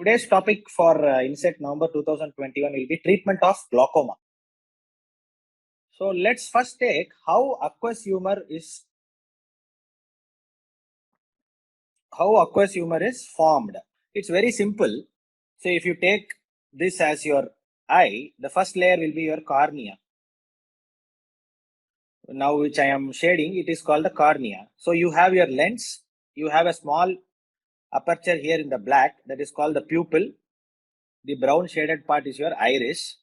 Today's topic for INSET November 2021 will be treatment of glaucoma. So let's first take how aqueous humor is formed. It's very simple. So if you take this as your eye, the first layer will be your cornea. Now which I am shading, it is called the cornea. So you have your lens, you have a small aperture here in the black, that is called the pupil. The brown shaded part is your iris.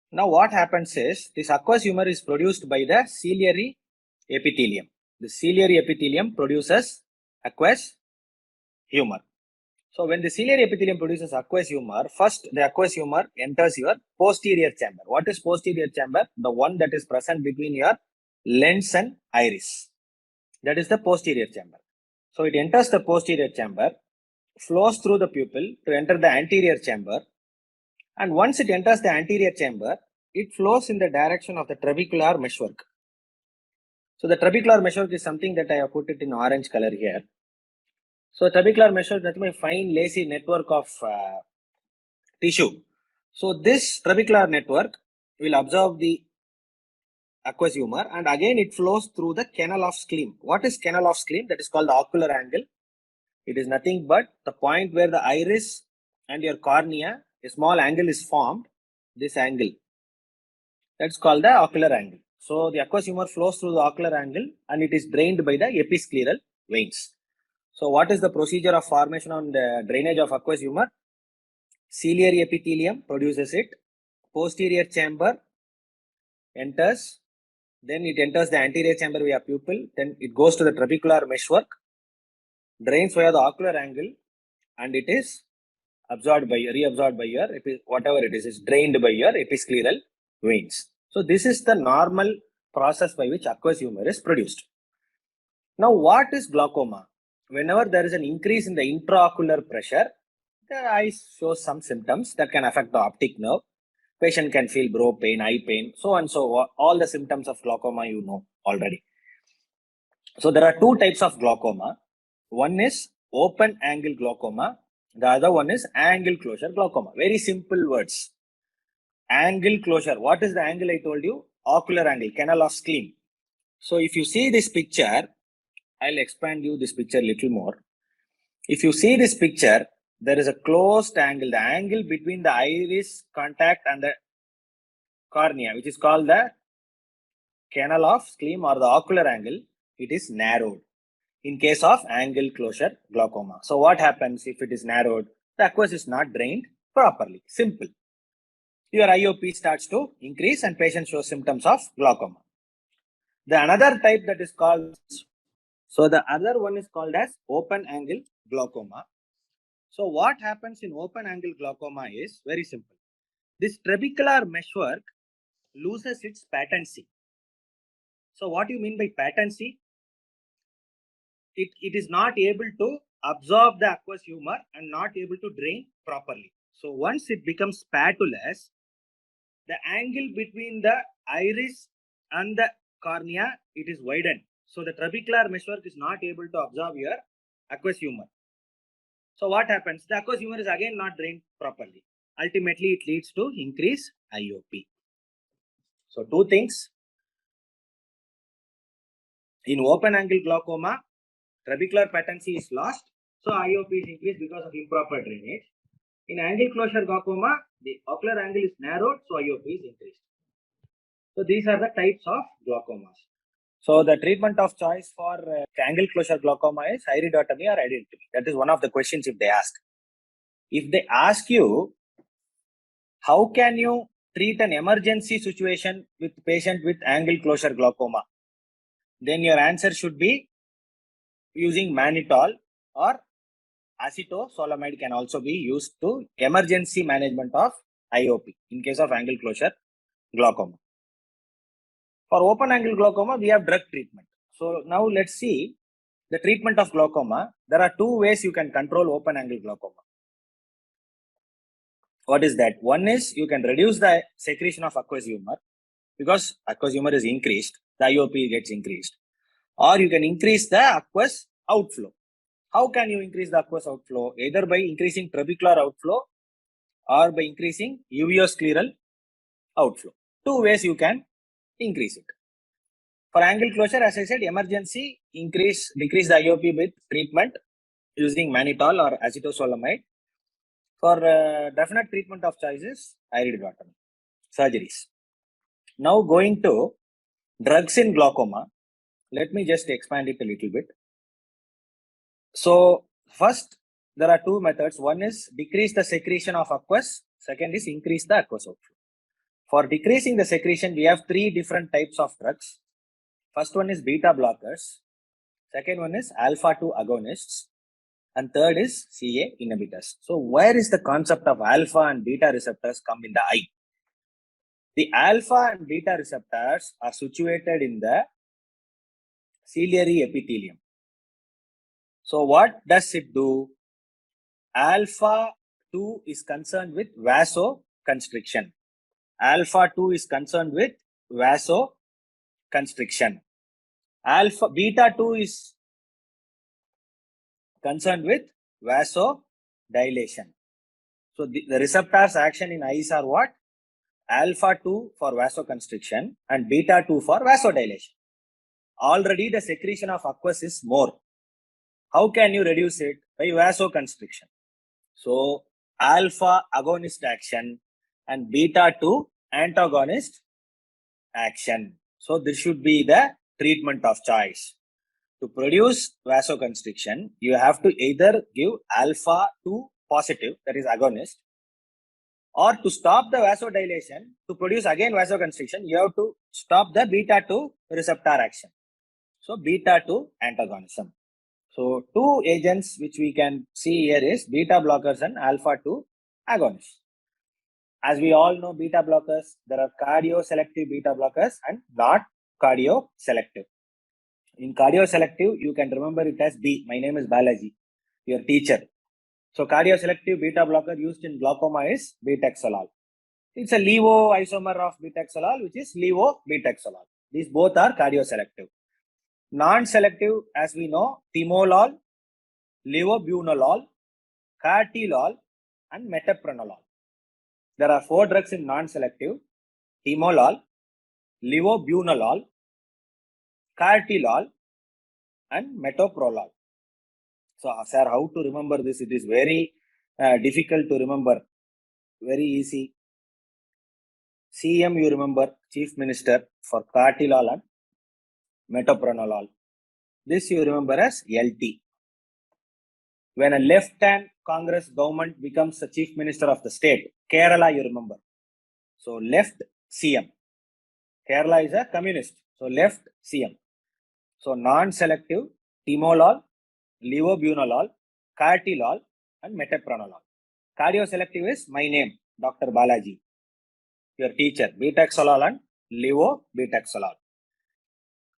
Now what happens is, this aqueous humor is produced by the ciliary epithelium. The ciliary epithelium produces aqueous humor. So when the ciliary epithelium produces aqueous humor, first the aqueous humor enters your posterior chamber. What is posterior chamber? The one that is present between your lens and iris. That is the posterior chamber. So it enters the posterior chamber, flows through the pupil to enter the anterior chamber, and once it enters the anterior chamber, it flows in the direction of the trabecular meshwork. So the trabecular meshwork is something that I have put it in orange color here. So trabecular meshwork is a fine lacy network of tissue. So this trabecular network will absorb the aqueous humor and again it flows through the canal of Schlemm. What is canal of Schlemm? That is called the ocular angle. It is nothing but the point where the iris and your cornea, a small angle is formed. This angle, that's called the ocular angle. So the aqueous humor flows through the ocular angle and it is drained by the episcleral veins. So what is the procedure of formation on the drainage of aqueous humor? Ciliary epithelium produces it, posterior chamber enters, then it enters the anterior chamber via pupil, then it goes to the trabecular meshwork, drains via the ocular angle, and it is absorbed by, reabsorbed by your, whatever it is drained by your episcleral veins. So this is the normal process by which aqueous humor is produced. Now what is glaucoma? Whenever there is an increase in the intraocular pressure, the eye shows some symptoms that can affect the optic nerve. Patient can feel brow pain, eye pain, so on, so all the symptoms of glaucoma you know already. So there are two types of glaucoma. One is open angle glaucoma. The other one is angle closure glaucoma. Very simple words. Angle closure. What is the angle I told you? Ocular angle, canal of Schlemm. So if you see this picture, I'll expand you this picture a little more. If you see this picture, there is a closed angle, the angle between the iris contact and the cornea, which is called the canal of Schlemm or the ocular angle. It is narrowed in case of angle closure glaucoma. So what happens if it is narrowed? The aqueous is not drained properly. Simple. Your IOP starts to increase and patient shows symptoms of glaucoma. The another type that is called, so the other one is called as open angle glaucoma. So what happens in open angle glaucoma is very simple. This trabecular meshwork loses its patency. So what do you mean by patency? It is not able to absorb the aqueous humor and not able to drain properly. So once it becomes patulous, the angle between the iris and the cornea, it is widened. So the trabecular meshwork is not able to absorb your aqueous humor. So what happens? The aqueous humor is again not drained properly. Ultimately, it leads to increased IOP. So two things. In open angle glaucoma, trabecular patency is lost, so IOP is increased because of improper drainage. In angle closure glaucoma, the ocular angle is narrowed, so IOP is increased. So these are the types of glaucomas. So the treatment of choice for angle closure glaucoma is iridotomy or iridotomy. That is one of the questions if they ask. If they ask you, how can you treat an emergency situation with patient with angle closure glaucoma? Then your answer should be using mannitol or acetozolamide can also be used to emergency management of IOP in case of angle closure glaucoma. For open angle glaucoma, we have drug treatment. So now let's see the treatment of glaucoma. There are two ways you can control open angle glaucoma. What is that? One is you can reduce the secretion of aqueous humor because aqueous humor is increased, the IOP gets increased. Or you can increase the aqueous outflow. How can you increase the aqueous outflow? Either by increasing trabecular outflow or by increasing uveoscleral outflow. Two ways you can increase it. For angle closure, as I said, emergency, decrease the IOP with treatment using mannitol or acetosolamide. For definite treatment of choices, iridotomy, surgeries. Now going to drugs in glaucoma. Let me just expand it a little bit. So first, there are two methods. One is decrease the secretion of aqueous. Second is increase the aqueous outflow. For decreasing the secretion, we have three different types of drugs. First one is beta blockers. Second one is alpha-2 agonists. And third is CA inhibitors. So where is the concept of alpha and beta receptors come in the eye? The alpha and beta receptors are situated in the ciliary epithelium. So what does it do? Alpha-2 is concerned with vasoconstriction. Alpha-2 is concerned with vasoconstriction. Beta-2 is concerned with vasodilation. So the receptors action in eyes are what? Alpha-2 for vasoconstriction and beta-2 for vasodilation. Already the secretion of aqueous is more. How can you reduce it? By vasoconstriction. So alpha agonist action and beta-2 antagonist action. So this should be the treatment of choice. To produce vasoconstriction, you have to either give alpha-2 positive, that is agonist, or to stop the vasodilation, to produce again vasoconstriction, you have to stop the beta-2 receptor action. So beta-2 antagonism. So two agents which we can see here is beta blockers and alpha-2 agonists. As we all know, beta blockers, there are cardioselective beta blockers and not cardioselective. In cardioselective, you can remember it as B. My name is Balaji, your teacher. So cardioselective beta blocker used in glaucoma is betaxolol. It's a levo isomer of betaxolol, which is levobetaxolol. These both are cardioselective. Non-selective, as we know, timolol, levobunolol, cartilol, and metoprolol. There are four drugs in non-selective: timolol, levobunolol, cartilol, and metoprolol. So, sir, how to remember this? It is very difficult to remember. Very easy. CM you remember, Chief Minister, for cartilol and metoprolol. This you remember as LT. When a left-hand Congress government becomes the Chief Minister of the state, Kerala you remember. So left CM. Kerala is a communist. So left CM. So non-selective timolol, levobunolol, cartilol, and metoprolol. Cardioselective is my name, Dr. Balaji, your teacher, betaxolol and levobetaxolol.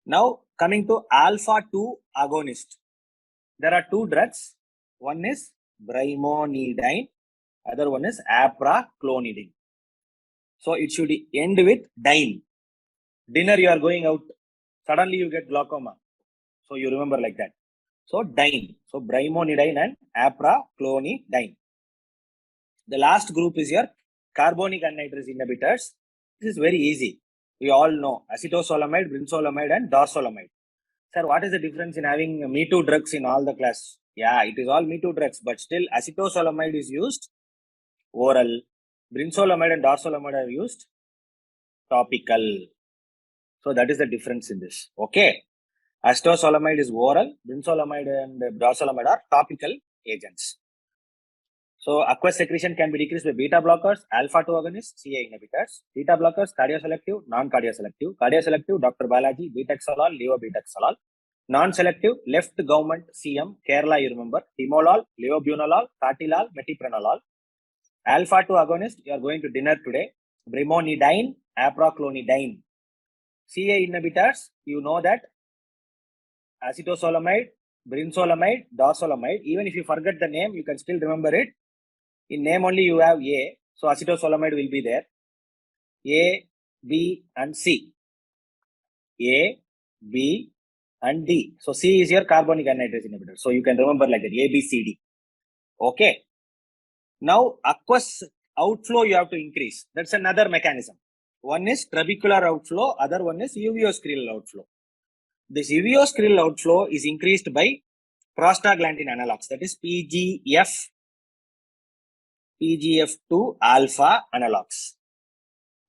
Now coming to alpha-2 agonist. There are two drugs. One is brimonidine, other one is apraclonidine. So it should end with dine. Dinner you are going out, suddenly you get glaucoma. So you remember like that. So dine. So brimonidine and apraclonidine. The last group is your carbonic anhydrase inhibitors. This is very easy. We all know acetosolamide, brinzolamide, and dorzolamide. Sir, what is the difference in having Me Too drugs in all the class? Yeah, it is all Me Too drugs, but still acetosolamide is used oral. Brinzolamide and dorzolamide are used topical. So that is the difference in this. Okay. Acetosolamide is oral. Brinzolamide and dorzolamide are topical agents. So aqueous secretion can be decreased by beta blockers, alpha-2 agonists, CA inhibitors. Beta blockers, cardioselective, non-cardioselective. Cardioselective, Dr. Balaji, betaxolol, levobetaxolol. Non-selective, left government, CM, Kerala, you remember. Timolol, levobunolol, cartilol, metoprolol. Alpha-2 agonist, you are going to dinner today. Brimonidine, apraclonidine. CA inhibitors, you know that acetosolamide, brinzolamide, dorzolamide. Even if you forget the name, you can still remember it. In name only you have A, so acetosolamide will be there. A, B, and C. A, B, and D. So C is your carbonic anhydrase inhibitor. So you can remember like that, A, B, C, D. Okay. Now aqueous outflow you have to increase. That's another mechanism. One is trabecular outflow, other one is uveoscleral outflow. This uveoscleral outflow is increased by prostaglandin analogs, that is PGF2 alpha analogs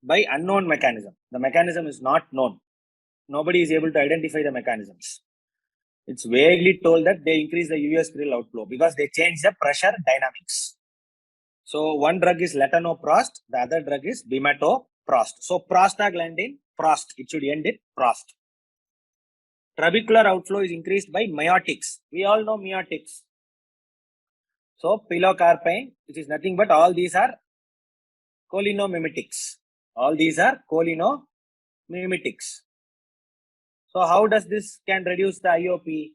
by unknown mechanism. The mechanism is not known. Nobody is able to identify the mechanisms. It's vaguely told that they increase the uveoscleral outflow because they change the pressure dynamics. So one drug is latanoprost, the other drug is bimatoprost. So prostaglandin, prost, it should end it prost. Trabecular outflow is increased by miotics. We all know miotics. So pilocarpine, which is nothing but all these are cholinomimetics. All these are cholinomimetics. So how does this can reduce the IOP?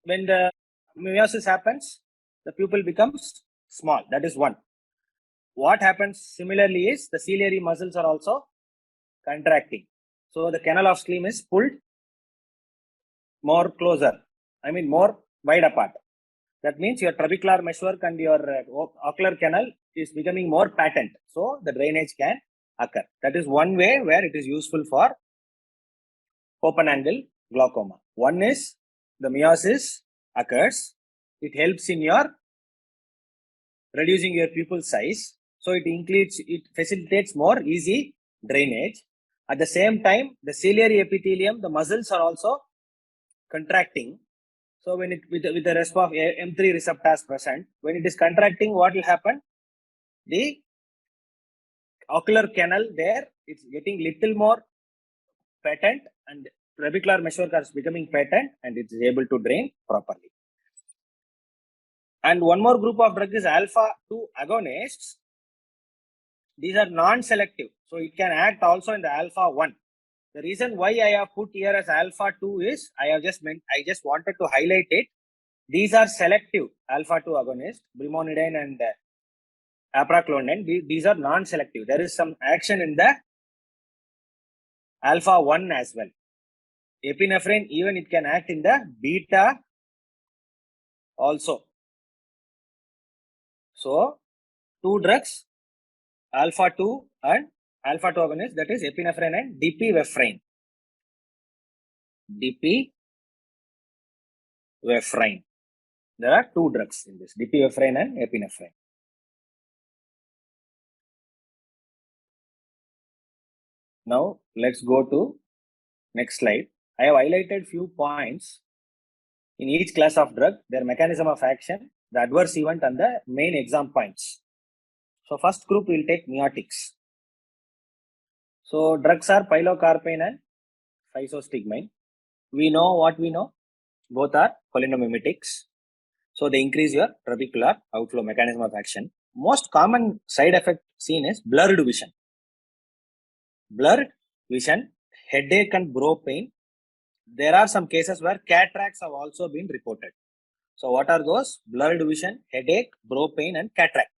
When the meiosis happens, the pupil becomes small. That is one. What happens similarly is the ciliary muscles are also contracting. So the canal of Schlemm is pulled more closer. I mean more wide apart. That means your trabecular meshwork and your ocular canal is becoming more patent. So the drainage can occur. That is one way where it is useful for open angle glaucoma. One is the meiosis occurs. It helps in your reducing your pupil size. So it facilitates more easy drainage. At the same time, the ciliary epithelium, the muscles are also contracting. So when it with the rest of M3 receptors present, when it is contracting, what will happen? The ocular canal there, it's getting little more patent and trabecular meshwork is becoming patent and it is able to drain properly. And one more group of drugs is alpha-2 agonists. These are non-selective. So it can act also in the alpha-1. The reason why I have put here as alpha-2 is I just wanted to highlight it. These are selective alpha-2 agonists, brimonidine and apraclonine. These are non-selective. There is some action in the alpha-1 as well. Epinephrine, even it can act in the beta also. So, two drugs, alpha-2 and alpha-2 agonist, that is epinephrine and dipivefrine. Dipivefrine. There are two drugs in this, dipivefrine and epinephrine. Now, let's go to next slide. I have highlighted few points in each class of drug, their mechanism of action, the adverse event and the main exam points. So first group will take meiotics. So drugs are pilocarpine and physostigmine. We know what we know. Both are cholinomimetics. So they increase your trabecular outflow mechanism of action. Most common side effect seen is blurred vision. Blurred vision, headache and brow pain. There are some cases where cataracts have also been reported. So what are those? Blurred vision, headache, brow pain and cataract.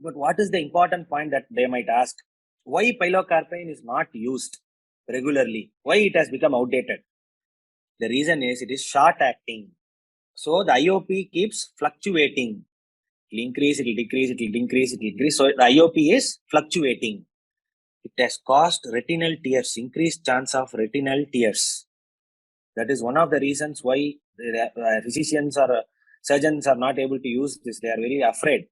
But what is the important point that they might ask? Why pilocarpine is not used regularly? Why it has become outdated? The reason is it is short acting. So the IOP keeps fluctuating. It will increase, it will decrease, it will increase, it will increase. So the IOP is fluctuating. It has caused retinal tears, increased chance of retinal tears. That is one of the reasons why physicians or surgeons are not able to use this. They are very afraid.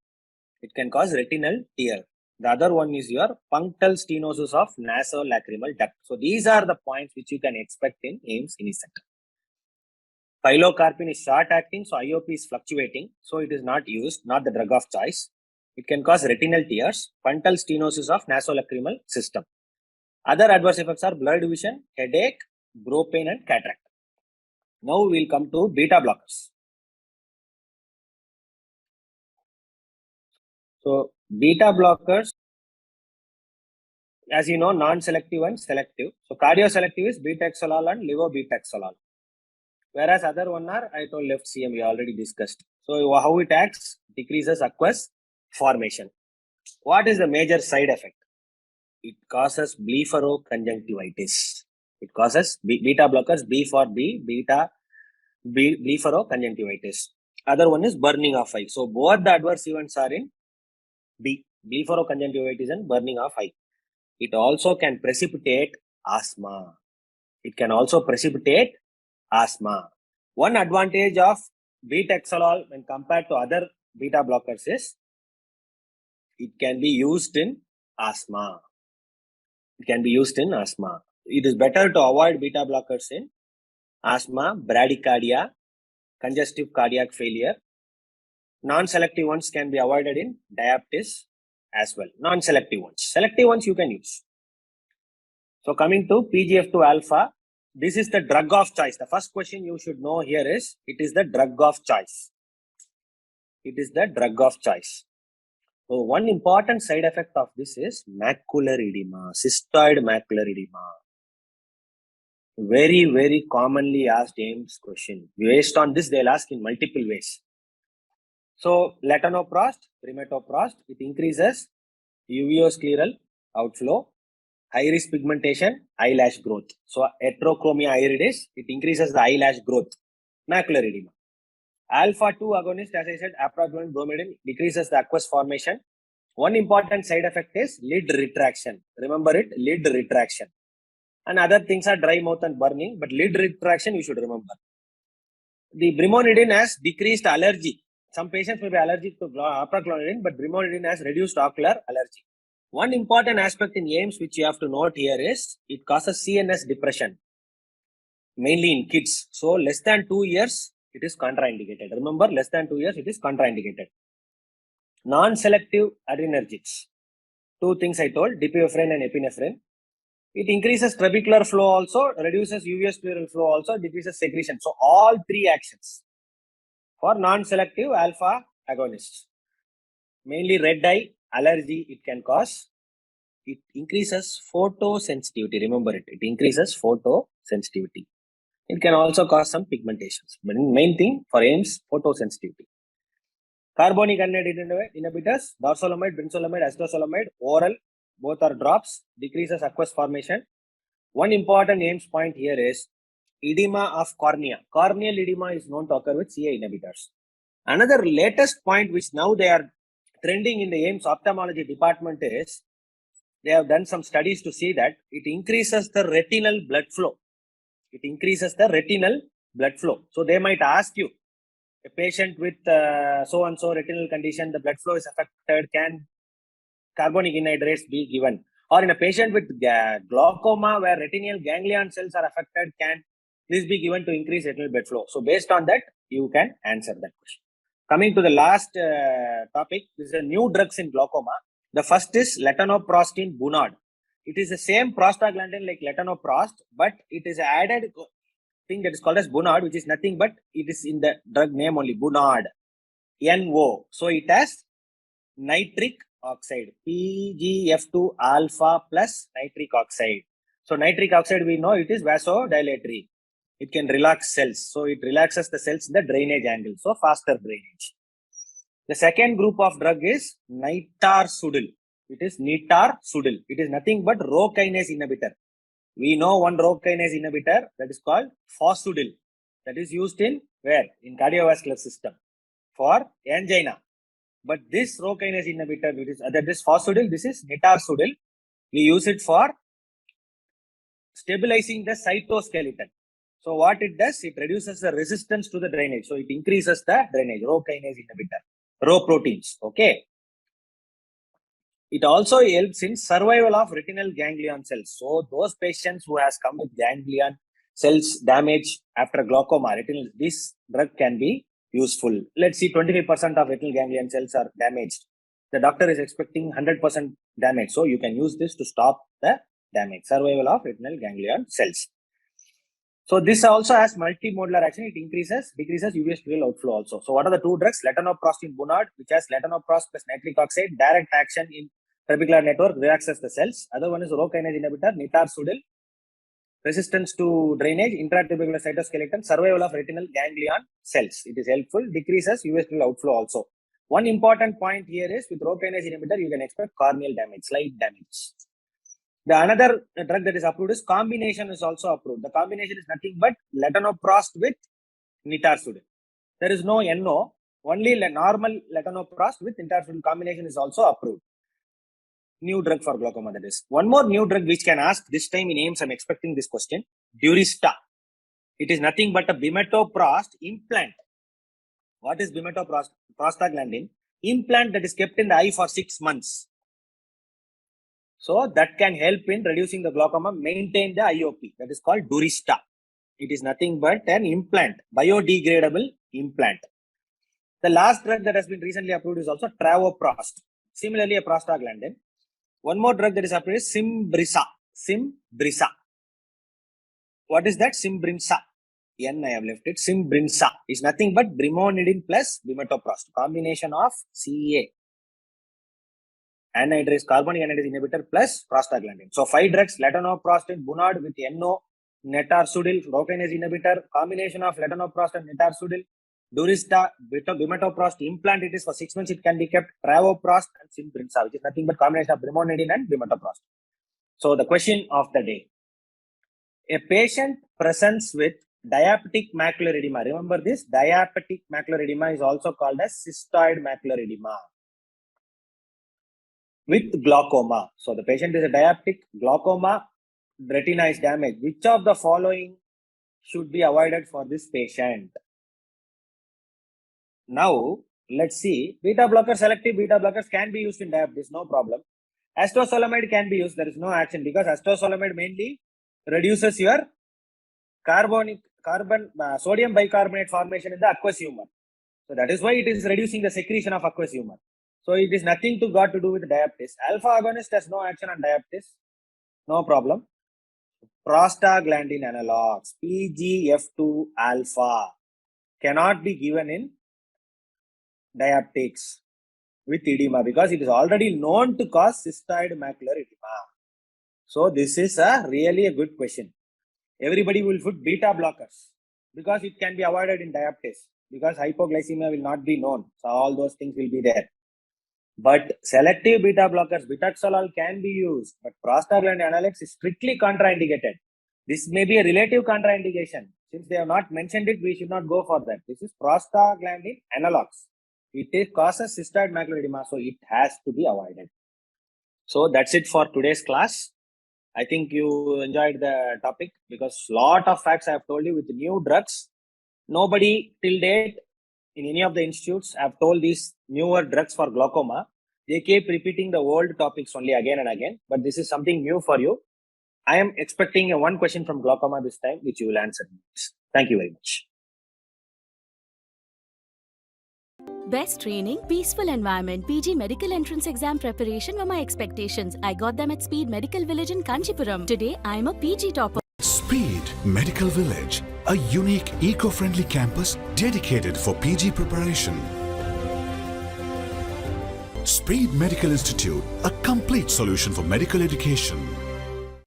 It can cause retinal tear. The other one is your punctal stenosis of nasolacrimal duct. So these are the points which you can expect in AIIMS Unicenter. Pilocarpine is short acting, so IOP is fluctuating, so it is not used, not the drug of choice. It can cause retinal tears, punctal stenosis of nasolacrimal system. Other adverse effects are blurred vision, headache, brow pain and cataract. Now we will come to beta blockers. So beta blockers, as you know, non-selective and selective. So cardioselective is beta-xolol and levo-beta-xolol. Whereas other one are, I told left CM, we already discussed. So how it acts? Decreases aqueous formation. What is the major side effect? It causes blepharoconjunctivitis. It causes beta blockers, B for blepharoconjunctivitis. Other one is burning of eye. So both the adverse events are in B, blepharoconjunctivitis and burning of eye. It also can precipitate asthma. It can also precipitate asthma. One advantage of betaxolol when compared to other beta blockers is it can be used in asthma. It can be used in asthma. It is better to avoid beta blockers in asthma, bradycardia, congestive cardiac failure. Non-selective ones can be avoided in diabetes as well. Non-selective ones. Selective ones you can use. So coming to PGF2 alpha, this is the drug of choice. The first question you should know here is, it is the drug of choice. It is the drug of choice. So one important side effect of this is macular edema, cystoid macular edema. Very, very commonly asked AIIMS question. Based on this, they'll ask in multiple ways. So latanoprost, primetoprost, it increases uveoscleral outflow, iris pigmentation, eyelash growth. So heterochromia iridis, it increases the eyelash growth, macular edema. Alpha-2 agonist, as I said, apraglutinin, bromidine, decreases the aqueous formation. One important side effect is lid retraction. Remember it, lid retraction. And other things are dry mouth and burning, but lid retraction you should remember. The brimonidine has decreased allergy. Some patients may be allergic to apraglutinin, but brimonidine has reduced ocular allergy. One important aspect in AIIMS which you have to note here is it causes CNS depression, mainly in kids. So less than 2 years, it is contraindicated. Remember, less than 2 years, it is contraindicated. Non-selective adrenergics. Two things I told, dipivefrin and epinephrine. It increases trabecular flow also, reduces uveoscleral flow also, decreases secretion. So all three actions for non-selective alpha agonists. Mainly red eye, allergy it can cause. It increases photosensitivity. Remember it, it increases photosensitivity. It can also cause some pigmentations. But main thing for AIIMS, photosensitivity. Carbonic anhydrase inhibitors, dorzolamide, brinzolamide, acetozolamide, oral, both are drops, decreases aqueous formation. One important AIIMS point here is edema of cornea. Corneal edema is known to occur with CA inhibitors. Another latest point which now they are trending in the AIIMS ophthalmology department is they have done some studies to see that it increases the retinal blood flow. It increases the retinal blood flow. So they might ask you, a patient with so-and-so retinal condition, the blood flow is affected, can carbonic anhydrase be given? Or in a patient with glaucoma where retinal ganglion cells are affected, can this be given to increase retinal blood flow? So based on that, you can answer that question. Coming to the last topic, this is a new drugs in glaucoma. The first is latanoprostene bunod. It is the same prostaglandin like latanoprost, but it is added thing that is called as bunod, which is nothing but it is in the drug name only, bunod, NO. So it has nitric oxide, PGF2 alpha plus nitric oxide. So nitric oxide, we know it is vasodilatory. It can relax cells. So it relaxes the cells in the drainage angle. So faster drainage. The second group of drug is nitarsudil. It is nitarsudil. It is nothing but Rho kinase inhibitor. We know one Rho kinase inhibitor that is called Fasudil. That is used in where? In cardiovascular system for angina. But this Rho kinase inhibitor, that is Fasudil, this is nitarsudil. We use it for stabilizing the cytoskeleton. So what it does, it reduces the resistance to the drainage. So it increases the drainage, Rho kinase inhibitor, Rho proteins. Okay. It also helps in survival of retinal ganglion cells. So those patients who has come with ganglion cells damage after glaucoma, this drug can be useful. Let's see, 25% of retinal ganglion cells are damaged. The doctor is expecting 100% damage. So you can use this to stop the damage, survival of retinal ganglion cells. So this also has multimodular action. It decreases uveoscleral outflow also. So what are the two drugs? Latanoprostene bunod, which has latanoprost plus nitric oxide, direct action in trabecular network, relaxes the cells. Other one is Rho kinase inhibitor, nitarsudil, resistance to drainage, intratrabecular cytoskeleton, survival of retinal ganglion cells. It is helpful, decreases uveoscleral outflow also. One important point here is with Rho kinase inhibitor, you can expect corneal damage, slight damage. The another drug that is approved is combination is also approved. The combination is nothing but latanoprost with nitarsudil. There is no NO, only normal latanoprost with nitarsudil combination is also approved. New drug for glaucoma, that is. One more new drug which can ask this time in AIMS, I'm expecting this question. Durista. It is nothing but a bimatoprost implant. What is bimatoprost? Prostaglandin implant that is kept in the eye for 6 months. So that can help in reducing the glaucoma, maintain the IOP. That is called Durista. It is nothing but an implant, biodegradable implant. The last drug that has been recently approved is also travoprost. Similarly, a prostaglandin. One more drug that is approved is Cymbrisa. Cymbrisa. What is that? Cymbrisa. N I have left it. Cymbrisa is nothing but brimonidine plus bimatoprost. Combination of CA. Anhydrase, carbonic anhydrase inhibitor plus prostaglandin. So 5 drugs, latanoprost and bunod with NO, netarsudil, rokinase inhibitor, combination of latanoprost and netarsudil, Durista, bimatoprost implant, it is for 6 months, it can be kept, travoprost and Cymbrisa, which is nothing but combination of brimonidine and bimatoprost. So the question of the day. A patient presents with diabetic macular edema. Remember this, diabetic macular edema is also called as cystoid macular edema. With glaucoma. So the patient is a diabetic, glaucoma, retina is damaged. Which of the following should be avoided for this patient? Now, let's see. Beta blockers, selective beta blockers can be used in diabetes, no problem. Acetozolamide can be used, there is no action because acetozolamide mainly reduces your sodium bicarbonate formation in the aqueous humor. So that is why it is reducing the secretion of aqueous humor. So it is nothing got to do with diabetes. Alpha agonist has no action on diabetes. No problem. Prostaglandin analogs, PGF2 alpha, cannot be given in diabetics with edema because it is already known to cause cystoid macular edema. So this is really a good question. Everybody will put beta blockers because it can be avoided in diabetes because hypoglycemia will not be known. So all those things will be there. But selective beta blockers, betaxolol can be used, but prostaglandin analogs is strictly contraindicated. This may be a relative contraindication. Since they have not mentioned it, we should not go for that. This is prostaglandin analogs. It causes cystoid macular edema, so it has to be avoided. So that's it for today's class. I think you enjoyed the topic because lot of facts I have told you with new drugs. Nobody till date in any of the institutes have told these newer drugs for glaucoma. They keep repeating the old topics only again and again, but this is something new for you. I am expecting one question from glaucoma this time, which you will answer. Thank you very much. Best training, peaceful environment, PG medical entrance exam preparation were my expectations. I got them at Speed Medical Village in Kanchipuram. Today, I am a PG topper. Speed Medical Village, a unique eco-friendly campus dedicated for PG preparation. Speed Medical Institute, a complete solution for medical education.